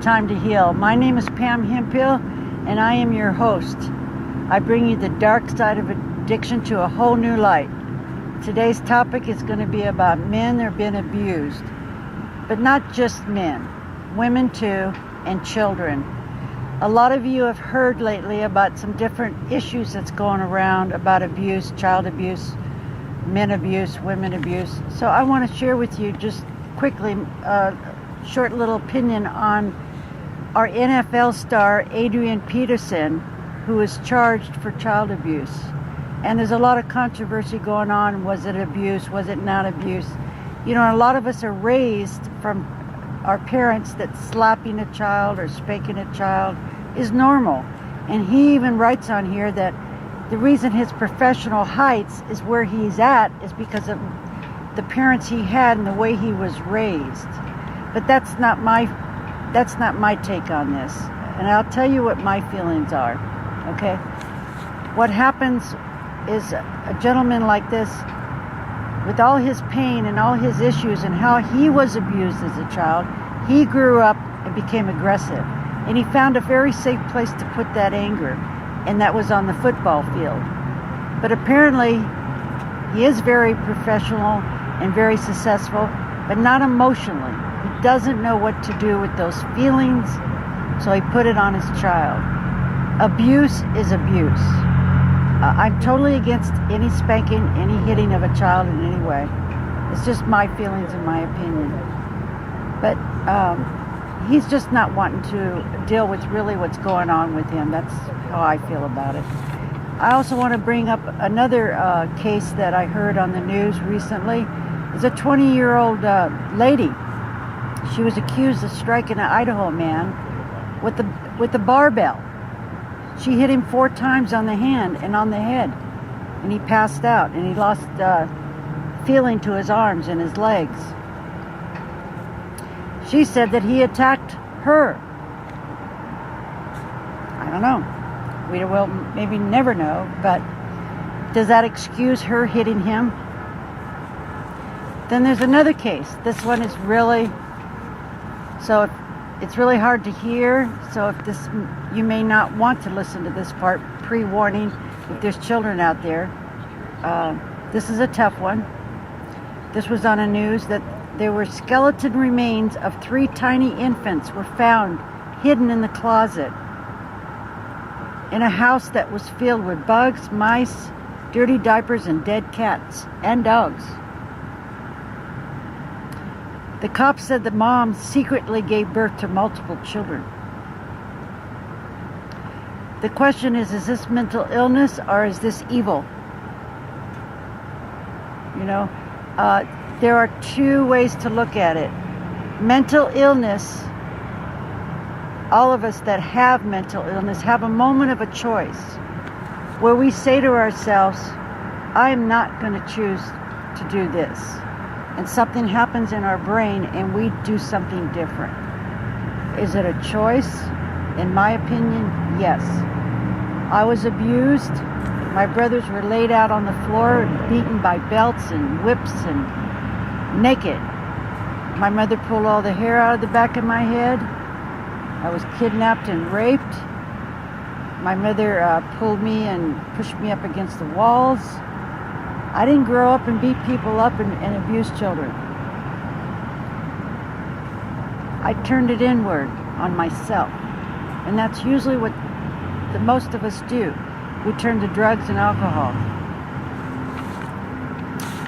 Time to Heal. My name is Pam Hemphill, and I am your host. I bring you the dark side of addiction to a whole new light. Today's topic is going to be about men that have been abused, but not just men, women too, and children. A lot of you have heard lately about some different issues that's going around about abuse, child abuse, men abuse, women abuse. So I want to share with you just quickly a short little opinion on our NFL star Adrian Peterson, who is charged for child abuse. And there's a lot of controversy going on. Was it abuse? Was it not abuse? You know, a lot of us are raised from our parents that slapping a child or spanking a child is normal. And he even writes on here that the reason his professional heights is where he's at is because of the parents he had and the way he was raised. But that's not my take on this. And I'll tell you what my feelings are, okay? What happens is a gentleman like this, with all his pain and all his issues and how he was abused as a child, he grew up and became aggressive. And he found a very safe place to put that anger, and that was on the football field. But apparently, he is very professional and very successful, but not emotionally. He doesn't know what to do with those feelings, so he put it on his child. Abuse is abuse. I'm totally against any spanking, any hitting of a child in any way. It's just my feelings and my opinion. But he's just not wanting to deal with really what's going on with him. That's how I feel about it. I also want to bring up another case that I heard on the news recently. It's a 20-year-old lady. She was accused of striking an Idaho man with a barbell. She hit him 4 times on the hand and on the head, and he passed out, and he lost feeling to his arms and his legs. She said that he attacked her. I don't know. We will maybe never know, but does that excuse her hitting him? Then there's another case. This one is really, it's really hard to hear. So if this, you may not want to listen to this part, pre-warning, if there's children out there. This is a tough one. This was on the news that there were skeleton remains of 3 tiny infants were found hidden in the closet in a house that was filled with bugs, mice, dirty diapers, and dead cats and dogs. The cops said the mom secretly gave birth to multiple children. The question is this mental illness or is this evil? You know, there are 2 ways to look at it. Mental illness, all of us that have mental illness have a moment of a choice where we say to ourselves, I am not going to choose to do this. And something happens in our brain and we do something different. Is it a choice? In my opinion, yes. I was abused. My brothers were laid out on the floor, beaten by belts and whips and naked. My mother pulled all the hair out of the back of my head. I was kidnapped and raped. My mother pulled me and pushed me up against the walls. I didn't grow up and beat people up and abuse children. I turned it inward on myself. And that's usually what the most of us do. We turn to drugs and alcohol.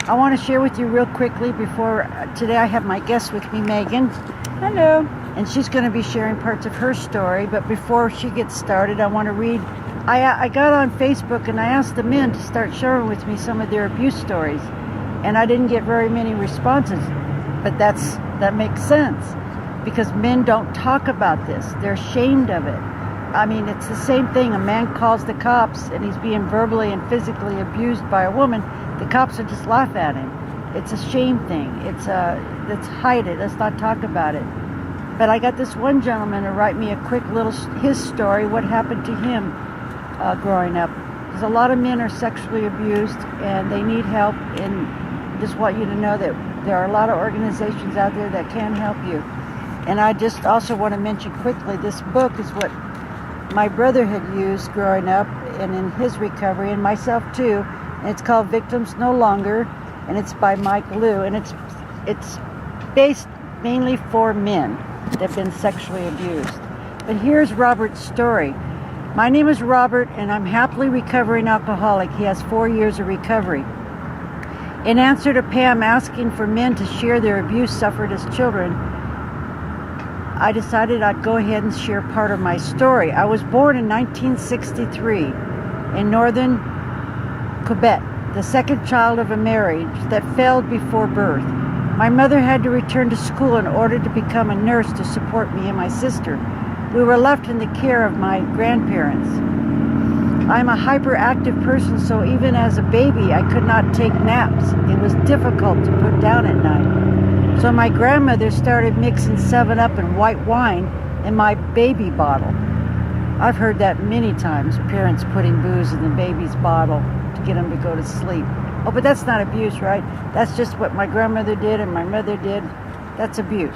I want to share with you real quickly before today I have my guest with me, Megan. Hello. And she's going to be sharing parts of her story. But before she gets started, I want to read. I got on Facebook and I asked the men to start sharing with me some of their abuse stories. And I didn't get very many responses. But that makes sense. Because men don't talk about this. They're ashamed of it. I mean, it's the same thing. A man calls the cops and he's being verbally and physically abused by a woman. The cops will just laugh at him. It's a shame thing. Let's hide it. Let's not talk about it. But I got this one gentleman to write me a quick little, his story, what happened to him growing up. Because a lot of men are sexually abused and they need help. And just want you to know that there are a lot of organizations out there that can help you. And I just also want to mention quickly, this book is what my brother had used growing up and in his recovery, and myself too. And it's called Victims No Longer, and it's by Mike Lew, and it's based mainly for men that have been sexually abused. But here's Robert's story. My name is Robert, and I'm happily recovering alcoholic. He has 4 years of recovery. In answer to Pam asking for men to share their abuse suffered as children, I decided I'd go ahead and share part of my story. I was born in 1963 in northern Quebec, the second child of a marriage that failed before birth. My mother had to return to school in order to become a nurse to support me and my sister. We were left in the care of my grandparents. I'm a hyperactive person, so even as a baby, I could not take naps. It was difficult to put down at night. So my grandmother started mixing 7-Up and white wine in my baby bottle. I've heard that many times, parents putting booze in the baby's bottle to get them to go to sleep. Oh, but that's not abuse, right? That's just what my grandmother did and my mother did. That's abuse.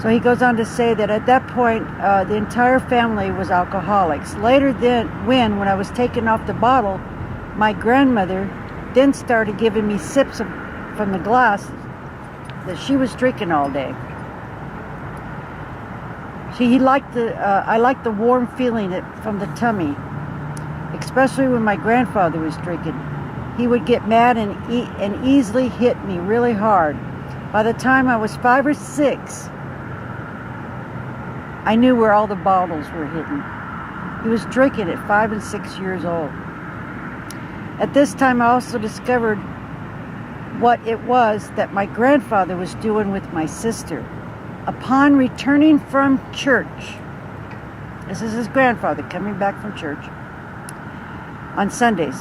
So he goes on to say that at that point, the entire family was alcoholics. Later when I was taken off the bottle, my grandmother then started giving me sips from the glass that she was drinking all day. I liked the warm feeling from the tummy, especially when my grandfather was drinking. He would get mad and easily hit me really hard. By the time I was 5 or 6, I knew where all the bottles were hidden. He was drinking at 5 and 6 years old. At this time, I also discovered what it was that my grandfather was doing with my sister. Upon returning from church, this is his grandfather coming back from church, on Sundays,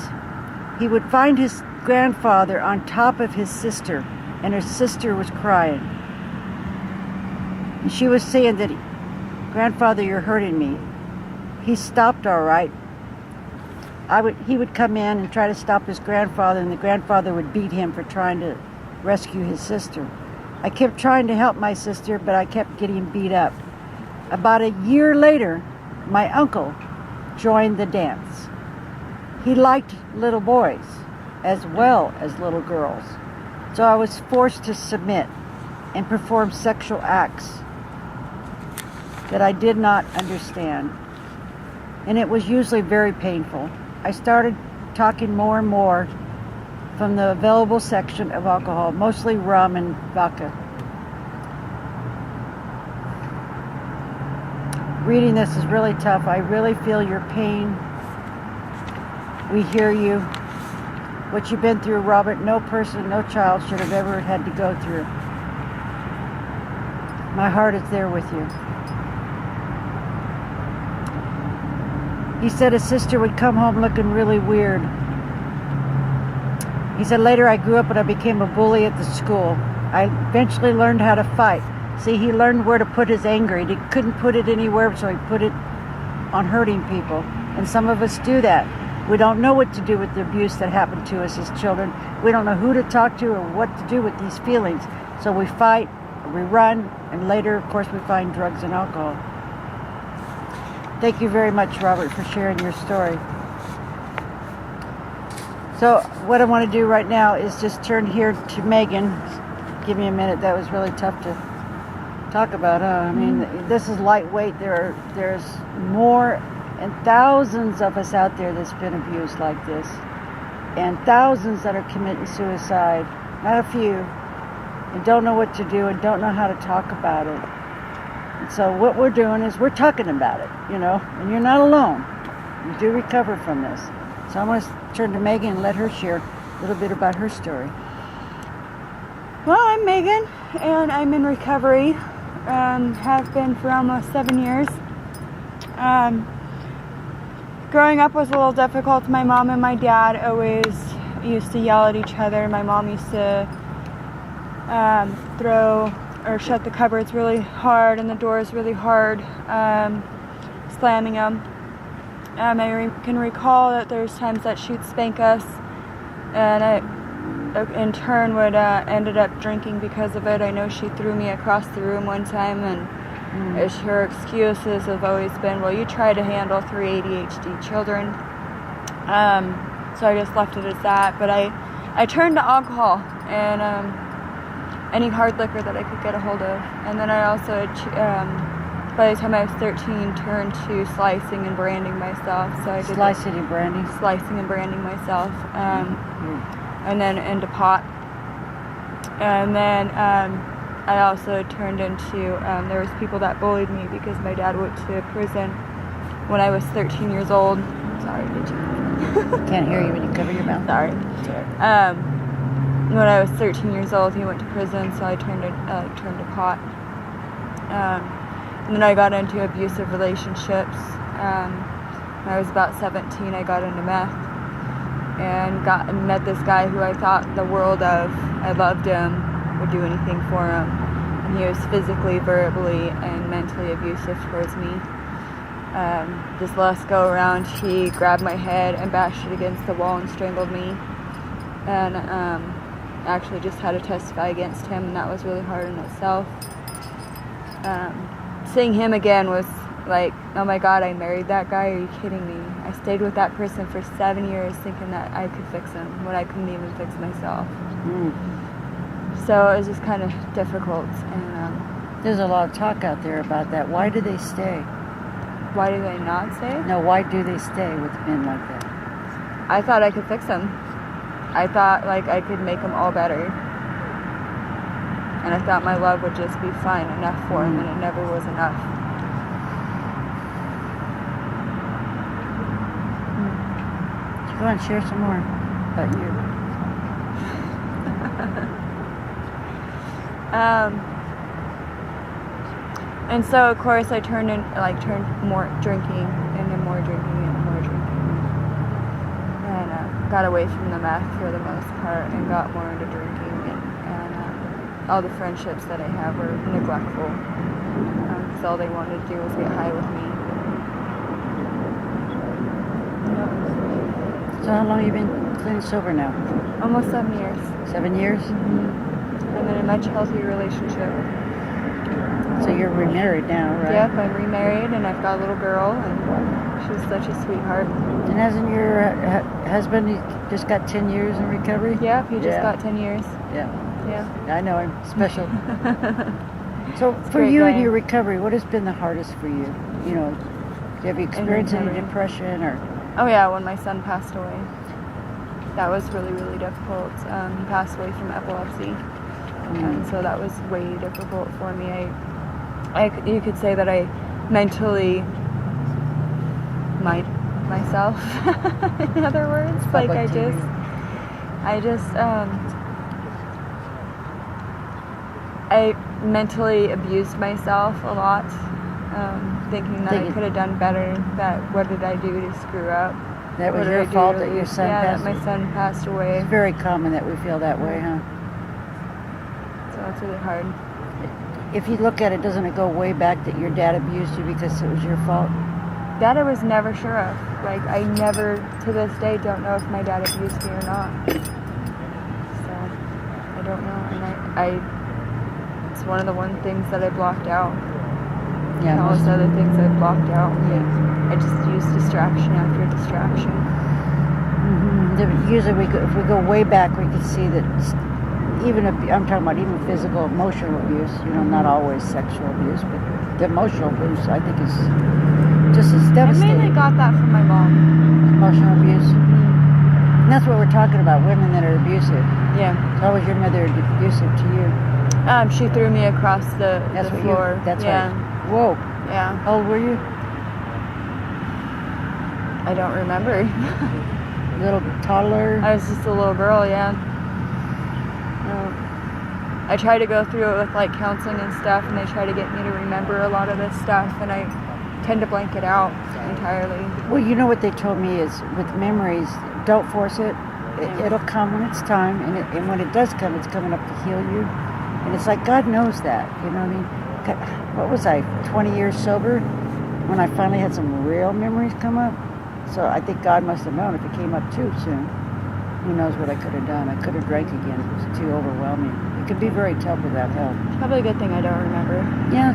he would find his grandfather on top of his sister, and her sister was crying. And she was saying that, "Grandfather, you're hurting me." He stopped all right. He would come in and try to stop his grandfather, and the grandfather would beat him for trying to rescue his sister. I kept trying to help my sister, but I kept getting beat up. About a year later, my uncle joined the dance. He liked little boys as well as little girls, so I was forced to submit and perform sexual acts that I did not understand, and it was usually very painful. I started talking more and more from the available section of alcohol, mostly rum and vodka. Reading this is really tough. I really feel your pain. We hear you. What you've been through, Robert, no person, no child should have ever had to go through. My heart is there with you. He said his sister would come home looking really weird. He said, later I grew up and I became a bully at the school. I eventually learned how to fight. See, he learned where to put his anger. He couldn't put it anywhere, so he put it on hurting people. And some of us do that. We don't know what to do with the abuse that happened to us as children. We don't know who to talk to or what to do with these feelings. So we fight, we run, and later, of course, we find drugs and alcohol. Thank you very much, Robert, for sharing your story. So what I want to do right now is just turn here to Megan. Give me a minute. That was really tough to talk about. I mean, this is lightweight. There's more and thousands of us out there that's been abused like this, and thousands that are committing suicide. Not a few, and don't know what to do and don't know how to talk about it. And so what we're doing is we're talking about it, and you're not alone. You do recover from this. So I'm going to turn to Megan and let her share a little bit about her story. Well, I'm Megan, and I'm in recovery. Have been for almost 7 years. Growing up was a little difficult. My mom and my dad always used to yell at each other. My mom used to throw or shut the cupboards really hard and the doors really hard, slamming them. I can recall that there's times that she'd spank us, and in turn would ended up drinking because of it. I know she threw me across the room one time, and her excuses have always been, well, you try to handle 3 ADHD children. So I just left it as that. But I turned to alcohol and any hard liquor that I could get a hold of. And then I also, by the time I was 13, turned to slicing and branding myself. So I did Slicing and branding? Slicing and branding myself. And then into pot. And then I also turned into, there was people that bullied me because my dad went to prison when I was 13 years old. Sorry, did you? Can't hear you when you cover your mouth. Sorry. When I was 13 years old, he went to prison, so I turned to pot. And then I got into abusive relationships. When I was about 17, I got into meth and met this guy who I thought the world of. I loved him, would do anything for him, and he was physically, verbally, and mentally abusive towards me. This last go around, he grabbed my head and bashed it against the wall and strangled me, and actually just had to testify against him, and that was really hard in itself. Seeing him again was like, oh my God, I married that guy, are you kidding me? I stayed with that person for 7 years thinking that I could fix him when I couldn't even fix myself. So it was just kind of difficult. And there's a lot of talk out there about that. Why do they stay? Why do they not stay? No, why do they stay with men like that? I thought I could fix them. I thought like I could make them all better. And I thought my love would just be fine enough for him, and it never was enough. Go on, share some more about you. And so of course I turned more drinking into more drinking and more drinking, and got away from the meth for the most part and got more into drinking, and all the friendships that I have were neglectful, because all they wanted to do was get high with me. So how long have you been clean and sober now? Almost 7 years. 7 years? I'm in a much healthier relationship. So you're remarried now, right? Yep, I'm remarried and I've got a little girl, and she's such a sweetheart. And hasn't your husband, he just got 10 years in recovery? Yep, he just got 10 years. Yeah. Yeah. I know him. Special. So for great you guy. in your recovery, what has been the hardest for you? You know, have you experienced any recovery. depression or? Oh yeah, when my son passed away. That was really, really difficult. He passed away from epilepsy. And so that was way difficult for me. You could say that I mentally mined myself, in other words. Like Public I TV. just, I mentally abused myself a lot, thinking that I could have done better, that what did I do to screw up? That was What did your I do fault to that your lose- son yeah, passed that my son passed away. It's very common that we feel that way, huh? So it's really hard. If you look at it, doesn't it go way back that your dad abused you because it was your fault? That I was never sure of. Like, I never, to this day, don't know if my dad abused me or not. So, I don't know. And it's one of the things that I blocked out. Yeah. And all those other things I blocked out. I just used distraction after distraction. Usually, if we go way back, we can see that even if I'm talking about even physical, emotional abuse. You know, not always sexual abuse, but the emotional abuse, I think, is just as I devastating. mainly got that from my mom. Emotional abuse. And that's what we're talking about, women that are abusive. Yeah. How was your mother abusive to you? She threw me across the floor. That's yeah. right. Whoa. Yeah. How old were you? I don't remember. Little toddler? I was just a little girl, yeah. I try to go through it with like counseling and stuff, and they try to get me to remember a lot of this stuff, and I tend to blank it out entirely. Well, you know what they told me is with memories, don't force it. It'll come when it's time, and when it does come, it's coming up to heal you. And it's like God knows that, you know what I mean? What was I, 20 years sober when I finally had some real memories come up? So I think God must have known if it came up too soon. who knows what I could have done. I could have drank again. It was too overwhelming. It could be very tough without help. Probably a good thing I don't remember. Yeah.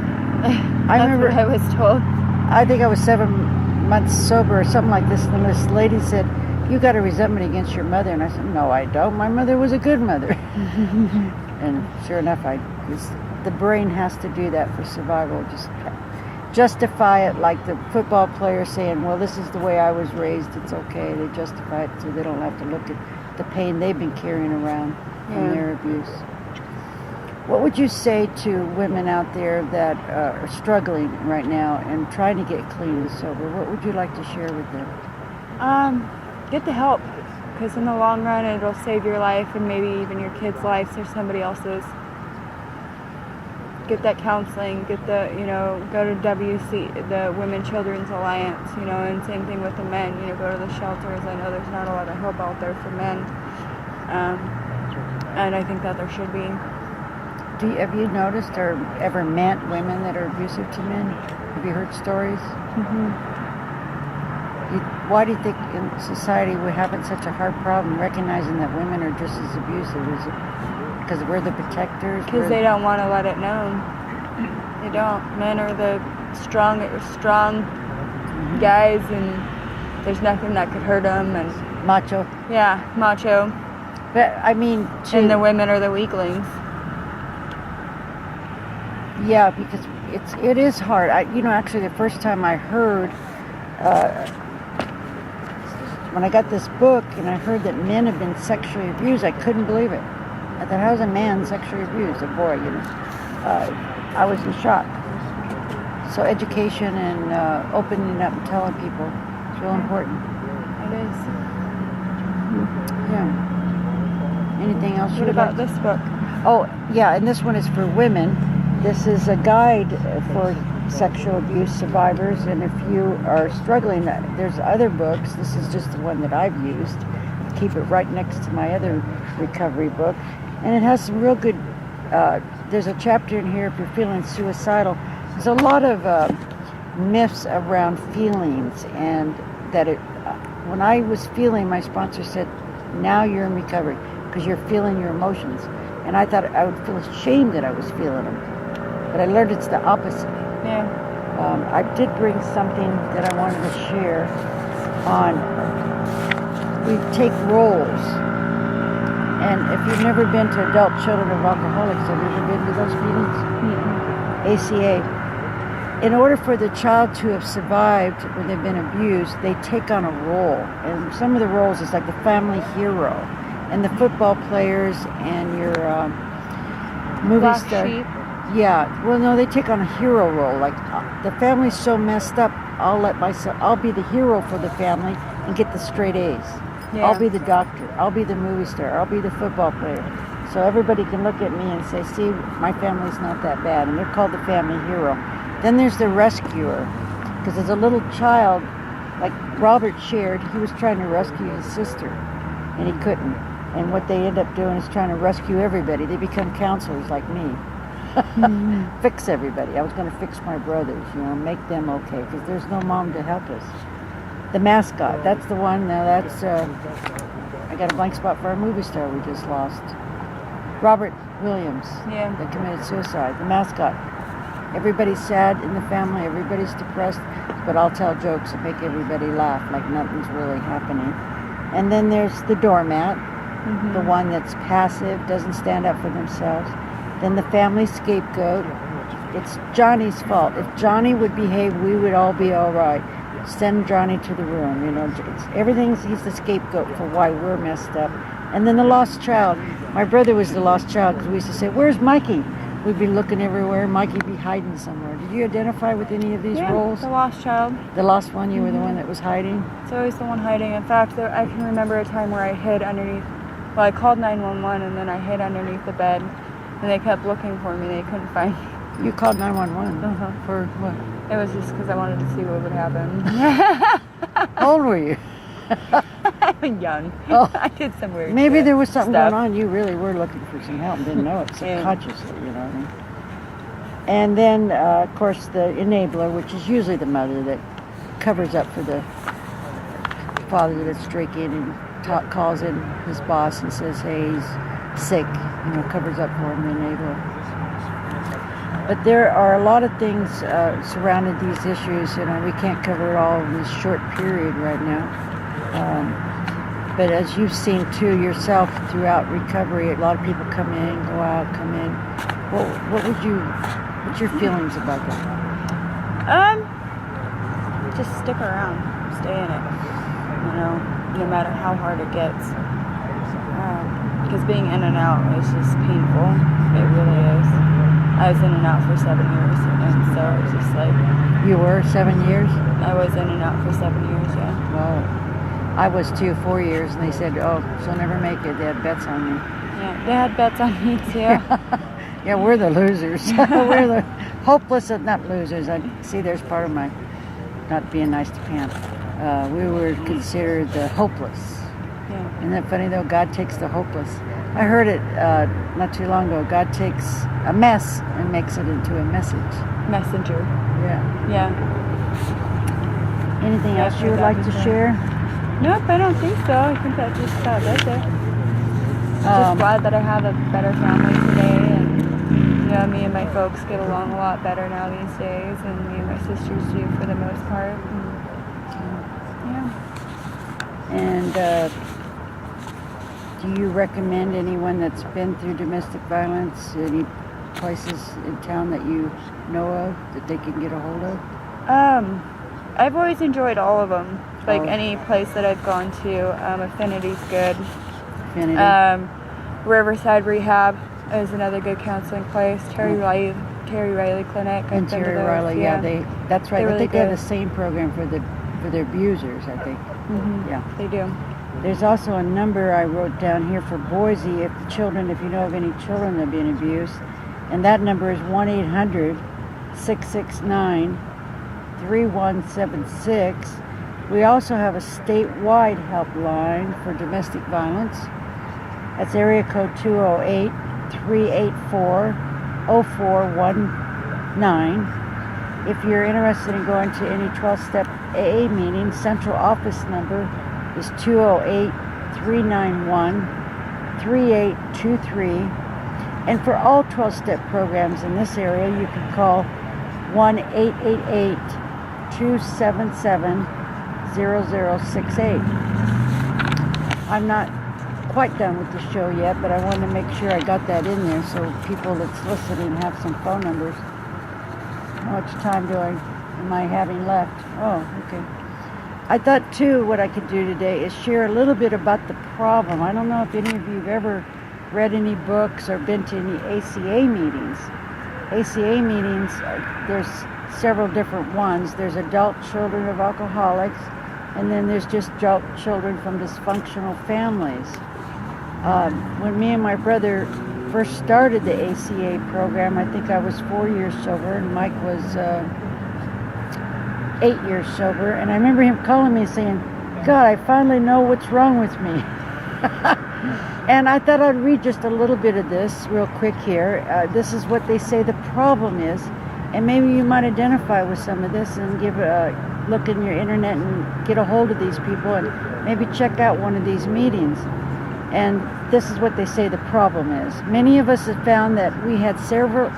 I That's remember, what I was told. I think I was 7 months sober or something like this, and this lady said, "You got a resentment against your mother." And I said, "No, I don't. My mother was a good mother." And sure enough, the brain has to do that for survival. Just justify it, like the football player saying, "Well, this is the way I was raised. It's okay." They justify it so they don't have to look at the pain they've been carrying around from their abuse. What would you say to women out there that are struggling right now and trying to get clean and sober? What would you like to share with them? Get the help, because in the long run it'll save your life and maybe even your kids' lives or somebody else's. Get that counseling, go to WC, the Women Children's Alliance, and same thing with the men, go to the shelters. I know there's not a lot of help out there for men, and I think that there should be. Have you noticed or ever met women that are abusive to men? Have you heard stories? Mm-hmm. Why do you think in society we're having such a hard problem recognizing that women are just as abusive? Is it because we're the protectors? Because they don't want to let it known. They don't. Men are the strong guys, and there's nothing that could hurt them. And Macho. Yeah, macho. But I mean, and the women are the weaklings. Yeah, because it is hard. Actually, the first time I heard, when I got this book and I heard that men have been sexually abused, I couldn't believe it. I thought, how's a man sexually abused? A boy, I was in shock. So education and opening up and telling people is real important. It is. Yeah. Anything else? What about this book? Oh, yeah, and this one is for women. This is a guide for sexual abuse survivors, and if you are struggling, there's other books. This is just the one that I've used. Keep it right next to my other recovery book, and it has some real good, there's a chapter in here if you're feeling suicidal. There's a lot of myths around feelings, and that when I was feeling, my sponsor said, now you're in recovery because you're feeling your emotions. And I thought I would feel ashamed that I was feeling them. But I learned it's the opposite. Yeah. I did bring something that I wanted to share on. We take roles. And if you've never been to Adult Children of Alcoholics, have you ever been to those meetings? Mm-hmm. ACA. In order for the child to have survived when they've been abused, they take on a role. And some of the roles is like the family hero and the football players and your movie Black star. sheep. Yeah, well, no, they take on a hero role. Like the family's so messed up, I'll be the hero for the family and get the straight A's. Yeah. I'll be the doctor. I'll be the movie star. I'll be the football player. So everybody can look at me and say, see, my family's not that bad. And they're called the family hero. Then there's the rescuer. Because as a little child, like Robert shared, he was trying to rescue his sister. And he couldn't. And what they end up doing is trying to rescue everybody. They become counselors like me. Mm-hmm. Fix everybody. I was going to fix my brothers, make them okay, because there's no mom to help us. The mascot, that's the one. Now that's I got a blank spot for our movie star we just lost, Robert Williams. Yeah. That committed suicide. The mascot. Everybody's sad in the family. Everybody's depressed, but I'll tell jokes and make everybody laugh like nothing's really happening. And then there's the doormat, mm-hmm. the one that's passive, doesn't stand up for themselves. Then the family scapegoat. It's Johnny's fault. If Johnny would behave, we would all be all right. Send Johnny to the room. He's the scapegoat for why we're messed up. And then the lost child. My brother was the lost child because we used to say, where's Mikey? We'd be looking everywhere. Mikey'd be hiding somewhere. Did you identify with any of these roles? The lost child. The lost one, you were Mm-hmm. the one that was hiding? It's always the one hiding. In fact, I can remember a time where I hid underneath, I called 911 and then I hid underneath the bed. And they kept looking for me. They couldn't find me. You called 911? Uh-huh. For what? It was just because I wanted to see what would happen. How old were you? I'm young. Oh. I did some weird Maybe shit, there was something stuff. going on. You really were looking for some help and didn't know it subconsciously, Yeah. you know what I mean? And then, of course, the enabler, which is usually the mother that covers up for the father that's drinking and calls in his boss and says, hey, he's sick, covers up for him, enable. But there are a lot of things surrounding these issues, we can't cover it all in this short period right now. But as you've seen too yourself throughout recovery, a lot of people come in, go out, come in. What's your feelings about that? Just stick around, stay in it, no matter how hard it gets. Because being in and out is just painful. It really is. I was in and out for 7 years, and so it's just like... You were 7 years? I was in and out for 7 years, yeah. Well, I was too, 4 years, and they said, oh, she'll never make it. They had bets on me. Yeah, they had bets on me too. Yeah, we're the losers. We're the hopeless, not losers. I see there's part of my not being nice to Pam. We were considered the hopeless. Yeah. Isn't that funny, though? God takes the hopeless. I heard it not too long ago. God takes a mess and makes it into a message. Messenger. Yeah. Yeah. Anything else you would like to share? Nope, I don't think so. I think that just about does it. I'm just glad that I have a better family today, and me and my folks get along a lot better now these days, and me and my sisters do for the most part. And, And do you recommend anyone that's been through domestic violence, any places in town that you know of that they can get a hold of? I've always enjoyed all of them. Like Oh. any place that I've gone to, Affinity's good. Affinity? Riverside Rehab is another good counseling place. Terry Riley Clinic. I've And been to Terry those, Riley, that's right. They're I really think they have the good. same program for their abusers, I think. Mm-hmm. Yeah. They do. There's also a number I wrote down here for Boise if you know of any children that have been abused. And that number is 1-800-669-3176. We also have a statewide helpline for domestic violence. That's area code 208-384-0419. If you're interested in going to any 12-step AA meeting, central office number is 208-391-3823. And for all 12-step programs in this area, you can call 1-888-277-0068. I'm not quite done with the show yet, but I wanted to make sure I got that in there so people that's listening have some phone numbers. How much time am I having left? Oh, okay. I thought too what I could do today is share a little bit about the problem. I don't know if any of you have ever read any books or been to any ACA meetings. ACA meetings, there's several different ones. There's adult children of alcoholics, and then there's just adult children from dysfunctional families. When me and my brother first started the ACA program, I think I was 4 years sober, and Mike was 8 years sober. And I remember him calling me saying, God, I finally know what's wrong with me. And I thought I'd read just a little bit of this real quick here. This is what they say the problem is. And maybe you might identify with some of this and give a look in your internet and get a hold of these people and maybe check out one of these meetings. And this is what they say the problem is. Many of us have found that we had several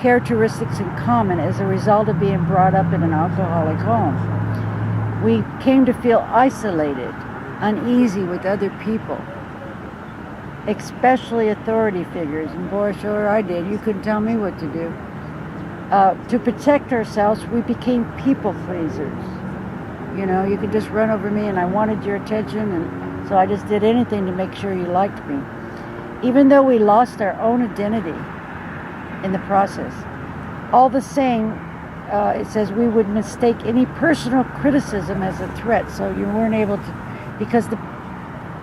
characteristics in common as a result of being brought up in an alcoholic home. We came to feel isolated, uneasy with other people, especially authority figures. And boy, sure I did. You couldn't tell me what to do. To protect ourselves, we became people pleasers. You could just run over me and I wanted your attention, and so I just did anything to make sure you liked me. Even though we lost our own identity in the process. All the same, it says we would mistake any personal criticism as a threat, so you weren't able to, because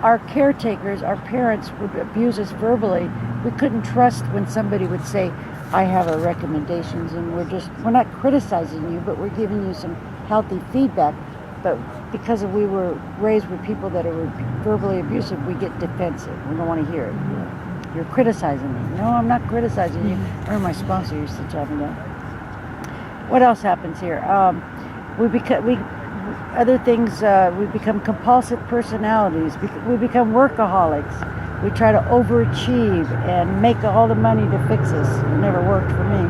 our caretakers, our parents would abuse us verbally. We couldn't trust when somebody would say, I have a recommendations, and we're not criticizing you, but we're giving you some healthy feedback. But because we were raised with people that are verbally abusive, we get defensive. We don't want to hear it. You're criticizing me. No, I'm not criticizing you. Or my sponsor used to tell me that. What else happens here? other things, we become compulsive personalities. We become workaholics. We try to overachieve and make all the money to fix us. It never worked for me.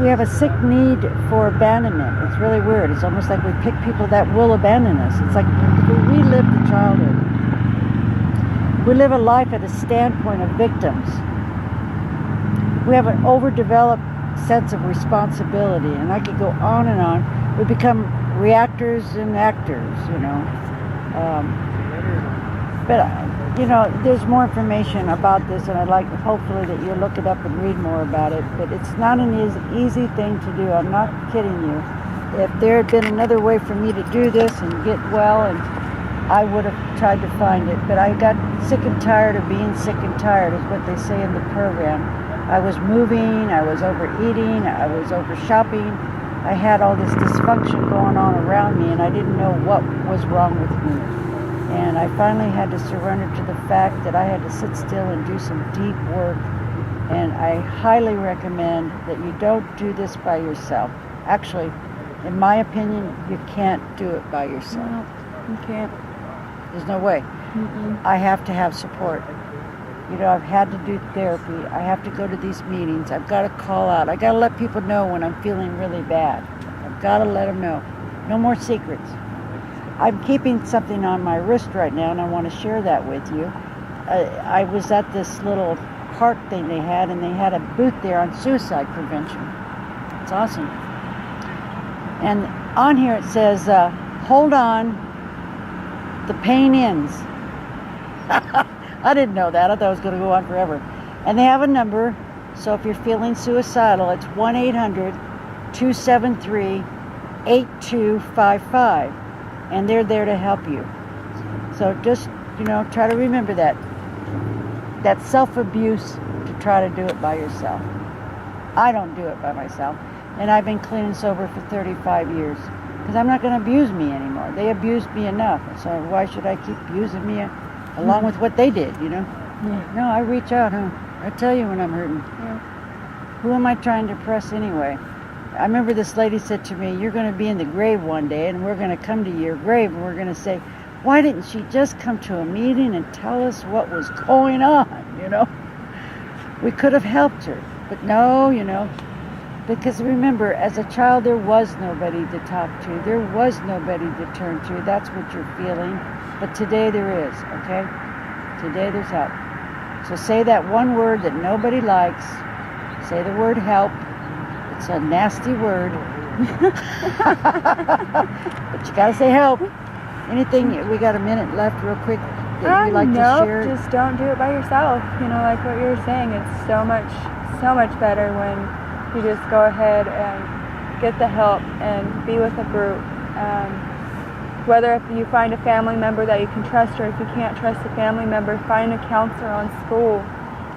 We have a sick need for abandonment. It's really weird. It's almost like we pick people that will abandon us. It's like we relive the childhood. We live a life at a standpoint of victims. We have an overdeveloped sense of responsibility, and I could go on and on. We become reactors and actors, you know. There's more information about this, and I'd like hopefully that you look it up and read more about it. But it's not an easy thing to do. I'm not kidding you. If there had been another way for me to do this and get well, and I would have tried to find it. But I got sick and tired of being sick and tired, is what they say in the program. I was moving, I was overeating, I was over shopping. I had all this dysfunction going on around me, and I didn't know what was wrong with me. And I finally had to surrender to the fact that I had to sit still and do some deep work. And I highly recommend that you don't do this by yourself. Actually, in my opinion, you can't do it by yourself. No, you can't. There's no way. Mm-mm. I have to have support. You know, I've had to do therapy. I have to go to these meetings. I've got to call out. I've got to let people know when I'm feeling really bad. I've got to let them know. No more secrets. I'm keeping something on my wrist right now, and I want to share that with you. I was at this little park thing they had, and they had a booth there on suicide prevention. It's awesome. And on here it says, hold on, the pain ends. I didn't know that. I thought it was going to go on forever. And they have a number, so if you're feeling suicidal, it's 1-800-273-8255. And they're there to help you. So just, try to remember that. That's self-abuse to try to do it by yourself. I don't do it by myself. And I've been clean and sober for 35 years. Because I'm not going to abuse me anymore. They abused me enough. So why should I keep abusing me along with what they did, Yeah. No, I reach out, I tell you when I'm hurting. Yeah. Who am I trying to impress anyway? I remember this lady said to me, you're going to be in the grave one day, and we're going to come to your grave, and we're going to say, why didn't she just come to a meeting and tell us what was going on, We could have helped her, but no, because remember, as a child, there was nobody to talk to. There was nobody to turn to. That's what you're feeling. But today there is, okay? Today there's help. So say that one word that nobody likes. Say the word help. It's a nasty word. But you gotta say help. Anything, we got a minute left real quick that you'd like to share? Just don't do it by yourself. Like what you were saying, it's so much better when you just go ahead and get the help and be with a group. Whether if you find a family member that you can trust, or if you can't trust a family member, find a counselor on school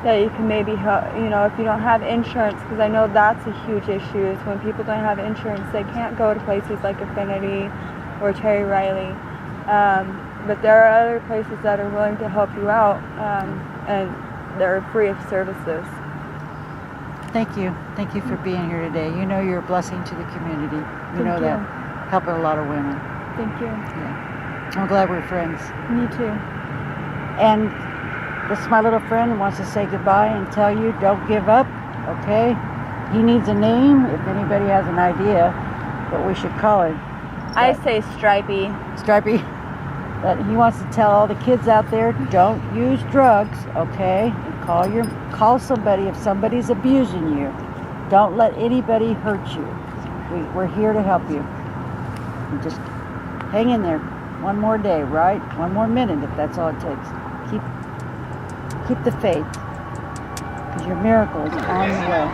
that you can maybe help, if you don't have insurance, because I know that's a huge issue, is when people don't have insurance, they can't go to places like Affinity or Terry Riley. But there are other places that are willing to help you out, and they're free of services. Thank you. Thank you for being here today. You're a blessing to the community. You know Thank you. that. Helping a lot of women. Thank you. Yeah. I'm glad we're friends. Me too. And this is my little friend who wants to say goodbye and tell you, don't give up, okay? He needs a name, if anybody has an idea what we should call him. I say Stripey. Stripey. But he wants to tell all the kids out there, don't use drugs, okay? Call somebody if somebody's abusing you. Don't let anybody hurt you. We're here to help you. And just hang in there. One more day, right? One more minute if that's all it takes. Keep the faith, because your miracle is on the way.